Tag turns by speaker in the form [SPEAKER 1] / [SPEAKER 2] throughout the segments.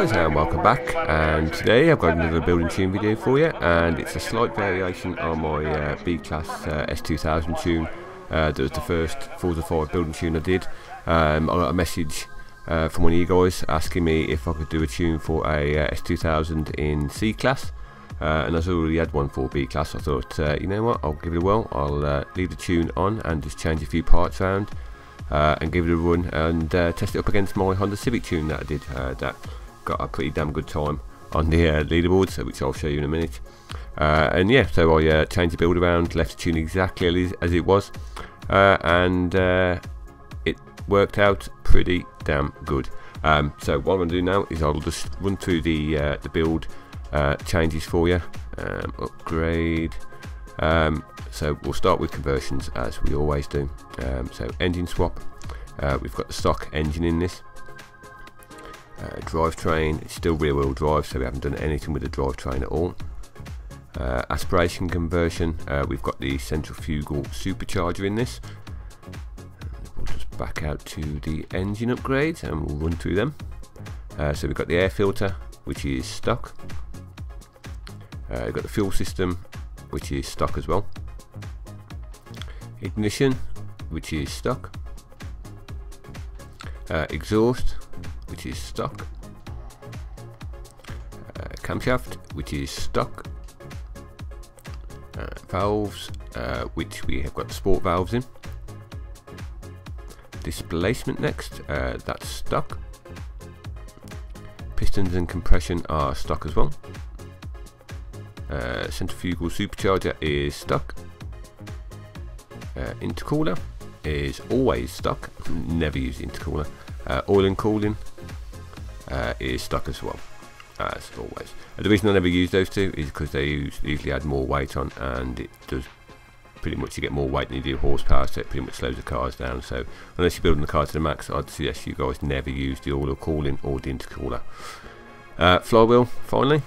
[SPEAKER 1] guys, and welcome back. And today I've got another building tune video for you, and it's a slight variation on my B-Class S2000 tune. That was the first Forza 5 building tune I did. I got a message from one of you guys asking me if I could do a tune for a S2000 in C-Class, and I already had one for B-Class. I thought, you know what, I'll give it a whirl. I'll leave the tune on and just change a few parts around and give it a run and test it up against my Honda Civic tune that I did. That got a pretty damn good time on the leaderboards, which I'll show you in a minute. And yeah, so I changed the build around, left the tune exactly as it was, and it worked out pretty damn good. So what I'm going to do now is I'll just run through the build changes for you. Upgrade. So we'll start with conversions as we always do. So engine swap, we've got the stock engine in this. Drivetrain, it's still rear wheel drive, so we haven't done anything with the drivetrain at all. Aspiration conversion, we've got the centrifugal supercharger in this. We'll just back out to the engine upgrades and we'll run through them. So we've got the air filter, which is stock. We've got the fuel system, which is stock as well. Ignition, which is stock. Exhaust, which is stock. Camshaft, which is stock. Valves, which we have got the sport valves in. Displacement next, that's stock. Pistons and compression are stock as well. Centrifugal supercharger is stock. Intercooler is always stock, never use intercooler. Oil and cooling is stock as well, as always. The reason I never use those two is because they usually add more weight on, and it does pretty much, you get more weight than you do horsepower, so it pretty much slows the cars down. So unless you're building the car to the max, I'd suggest you guys never use the oil cooling or the intercooler. Flywheel finally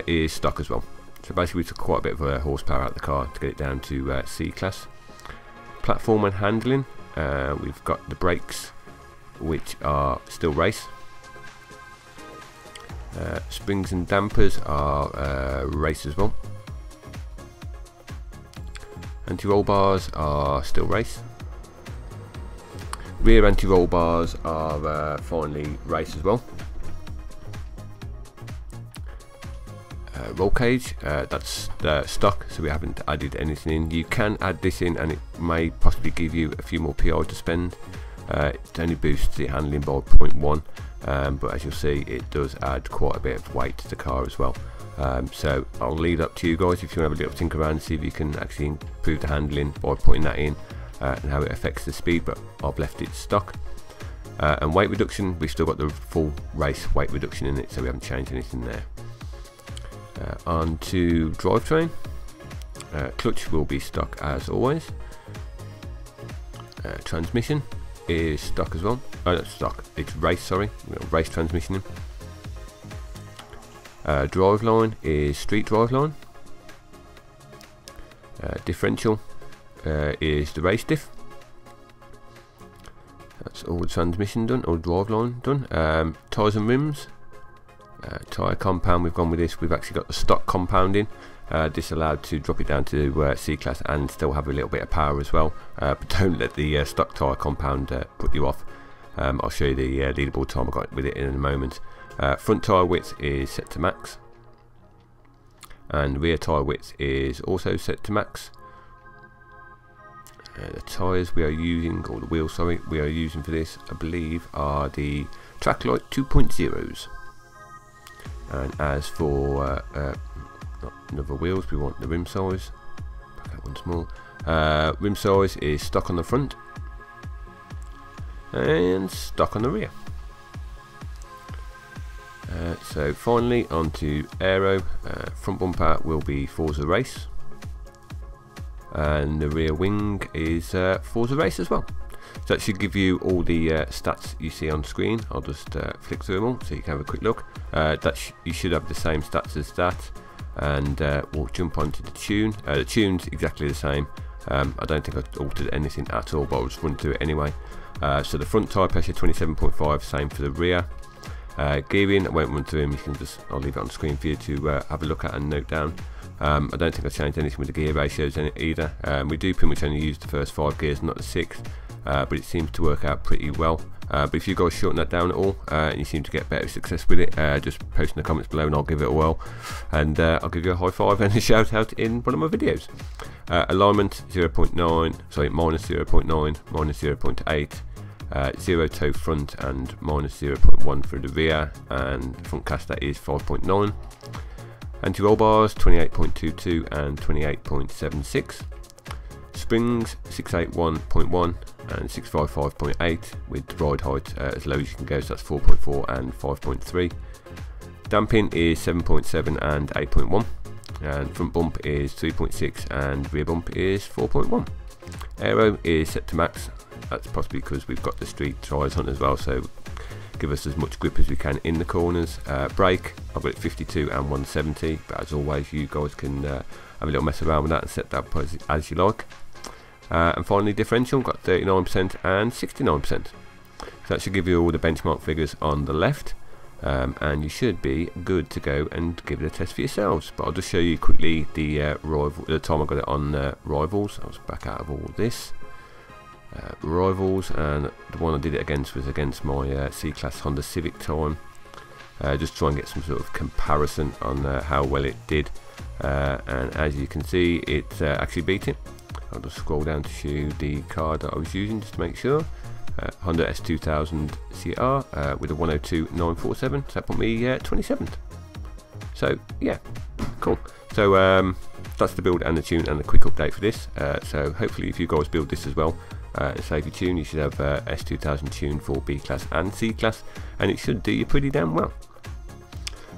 [SPEAKER 1] is stock as well. So basically we took quite a bit of horsepower out of the car to get it down to C-Class. Platform and handling, we've got the brakes, which are still race. Springs and dampers are race as well. Anti-roll bars are still race. Rear anti-roll bars are finally race as well. Roll cage, that's stock, so we haven't added anything in. You can add this in and it may possibly give you a few more PI to spend. It only boosts the handling by 0.1, but as you'll see, it does add quite a bit of weight to the car as well. So I'll leave it up to you guys if you want to have a little think around and see if you can actually improve the handling by putting that in and how it affects the speed, but I've left it stock. And weight reduction, we've still got the full race weight reduction in it, so we haven't changed anything there. On to drivetrain. Clutch will be stock as always. Transmission is stock as well. Oh, not stock, it's race, sorry. We've got race transmission in. Driveline is street driveline. Differential is the race diff. That's all the transmission done, or driveline done. Tyres and rims. Tyre compound, we've gone with this. We've actually got the stock compound in. This allowed to drop it down to C-Class and still have a little bit of power as well. But don't let the stock tyre compound put you off. I'll show you the leaderboard time I got with it in a moment. Front tyre width is set to max, and rear tyre width is also set to max. The tyres we are using, or the wheels, sorry, we are using for this, I believe, are the Tracklite 2.0s. And as for another wheels, we want the rim size. Back out once more. Rim size is stock on the front and stock on the rear. So finally onto aero. Front bumper will be Forza Race, and the rear wing is Forza Race as well. So that should give you all the stats you see on screen. I'll just flick through them all so you can have a quick look. You should have the same stats as that, and we'll jump onto the tune. The tune's exactly the same. I don't think I've altered anything at all, but I'll just run through it anyway. So the front tyre pressure 27.5, same for the rear. Gearing, I won't run through them, I'll leave it on the screen for you to have a look at and note down. I don't think I've changed anything with the gear ratios either. We do pretty much only use the first 5 gears, not the 6th, but it seems to work out pretty well. But if you guys shorten that down at all and you seem to get better success with it, just post in the comments below and I'll give it a whirl, and I'll give you a high five and a shout out in one of my videos. Alignment -0.9, -0.8, 0 toe front and -0.1 for the rear, and front caster is 5.9. Anti-roll bars 28.22 and 28.76. Springs 681.1 and 655.8 with the ride height as low as you can go, so that's 4.4 and 5.3. Damping is 7.7 and 8.1, and front bump is 3.6 and rear bump is 4.1. Aero is set to max. That's possibly because we've got the street tyres on as well, so give us as much grip as we can in the corners. Brake, I've got it 52 and 170, but as always you guys can have a little mess around with that and set that up as you like. And finally differential, got 39% and 69%. So that should give you all the benchmark figures on the left, and you should be good to go and give it a test for yourselves. But I'll just show you quickly the time I got it on Rivals. I was back out of all this. Rivals, and the one I did it against was against my C-Class Honda Civic time. Just try and get some sort of comparison on how well it did, and as you can see it actually beat it. I'll just scroll down to show you the car that I was using just to make sure. Honda S2000 CR with a 102.947, so that put me 27th. So yeah, cool. So that's the build and the tune and a quick update for this. So hopefully if you guys build this as well, save your tune, you should have S2000 tune for B-Class and C-Class, and it should do you pretty damn well.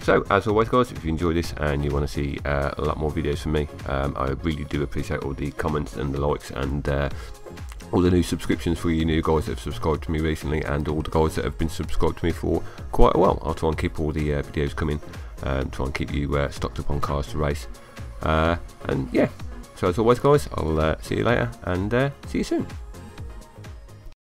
[SPEAKER 1] So as always guys, if you enjoyed this and you want to see a lot more videos from me, I really do appreciate all the comments and the likes and all the new subscriptions for you new guys that have subscribed to me recently, and all the guys that have been subscribed to me for quite a while. I'll try and keep all the videos coming, try and keep you stocked up on cars to race, and yeah, so as always guys, I'll see you later and see you soon.